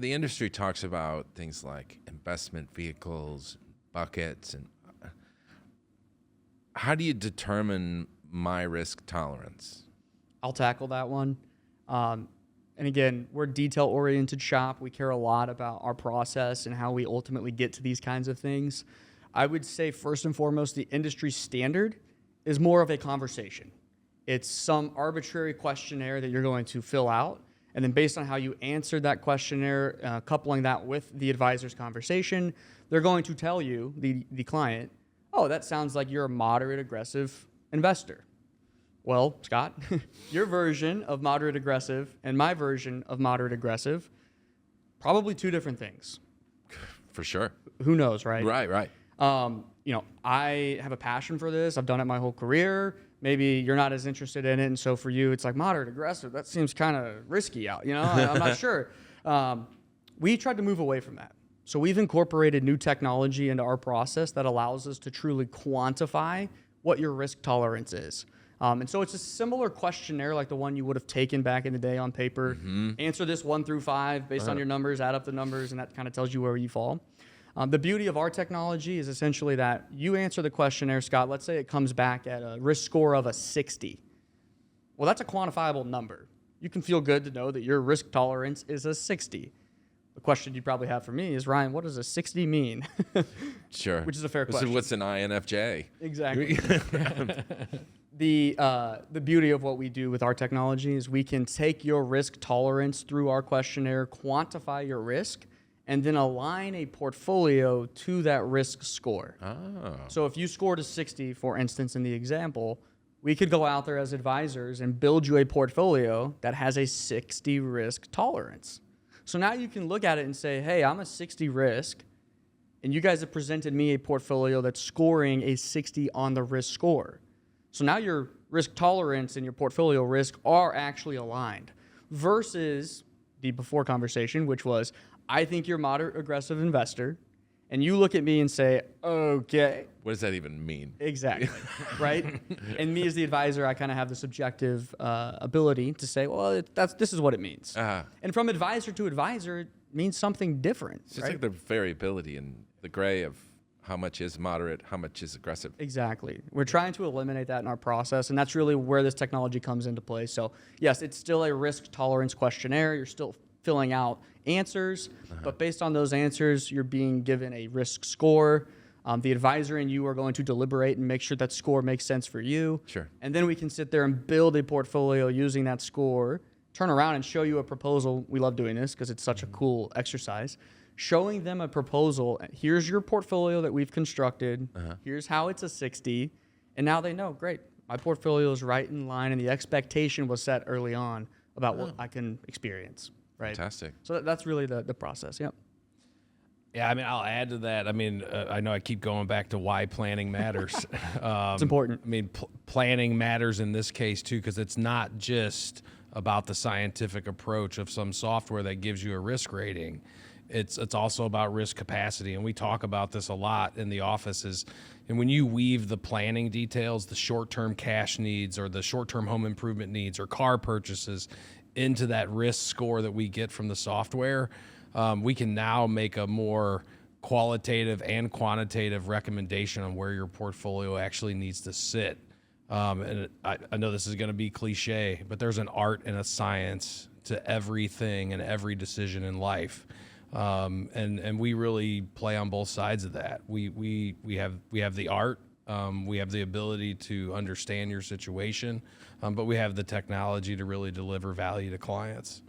the industry talks about things like investment vehicles, buckets, and how do you determine my risk tolerance? I'll tackle that one. And again, we're a detail-oriented shop. We care a lot about our process and how we ultimately get to these kinds of things. I would say first and foremost, the industry standard is more of a conversation. It's some arbitrary questionnaire that you're going to fill out. And then based on how you answered that questionnaire, coupling that with the advisor's conversation, they're going to tell you, the client, oh, that sounds like you're a moderate aggressive investor. Well, Scott, your version of moderate aggressive and my version of moderate aggressive, probably two different things. For sure. Who knows, right? Right. I have a passion for this. I've done it my whole career. Maybe you're not as interested in it, and so for you, it's like moderate aggressive. That seems kind of risky out, I'm not sure. We tried to move away from that. So we've incorporated new technology into our process that allows us to truly quantify what your risk tolerance is. And so it's a similar questionnaire like the one you would have taken back in the day on paper. Mm-hmm. Answer this 1 through 5 based on your numbers, add up the numbers, and that kind of tells you where you fall. The beauty of our technology is essentially that you answer the questionnaire, Scott, let's say it comes back at a risk score of a 60. Well, that's a quantifiable number. You can feel good to know that your risk tolerance is a 60. The question you probably have for me is, Ryan, what does a 60 mean? Sure. Which is a fair question. What's an INFJ? Exactly. The beauty of what we do with our technology is we can take your risk tolerance through our questionnaire, quantify your risk, and then align a portfolio to that risk score. Oh. So if you scored a 60, for instance, in the example, we could go out there as advisors and build you a portfolio that has a 60 risk tolerance. So now you can look at it and say, hey, I'm a 60 risk, and you guys have presented me a portfolio that's scoring a 60 on the risk score. So now your risk tolerance and your portfolio risk are actually aligned versus the before conversation, which was, I think you're a moderate aggressive investor, and you look at me and say, okay. What does that even mean? Exactly, right? And me as the advisor, I kind of have the subjective ability to say, well, this is what it means. And from advisor to advisor, it means something different. So it's like the variability in the gray of how much is moderate, how much is aggressive. Exactly. We're trying to eliminate that in our process, and that's really where this technology comes into play. So yes, it's still a risk tolerance questionnaire. You're still filling out answers, but based on those answers, you're being given a risk score. The advisor and you are going to deliberate and make sure that score makes sense for you. Sure. And then we can sit there and build a portfolio using that score, turn around and show you a proposal. We love doing this because it's such a cool exercise. Showing them a proposal. Here's your portfolio that we've constructed. Here's how it's a 60. And now they know, great, my portfolio is right in line and the expectation was set early on about what I can experience. Right. Fantastic. So that's really the process. Yep. Yeah, I mean, I'll add to that. I mean, I know I keep going back to why planning matters. It's important. I mean, planning matters in this case, too, because it's not just about the scientific approach of some software that gives you a risk rating. It's also about risk capacity, and we talk about this a lot in the offices. And when you weave the planning details, the short-term cash needs or the short-term home improvement needs or car purchases into that risk score that we get from the software, we can now make a more qualitative and quantitative recommendation on where your portfolio actually needs to sit. And I know this is going to be cliche, but there's an art and a science to everything and every decision in life. And we really play on both sides of that. We have the art. We have the ability to understand your situation, but we have the technology to really deliver value to clients.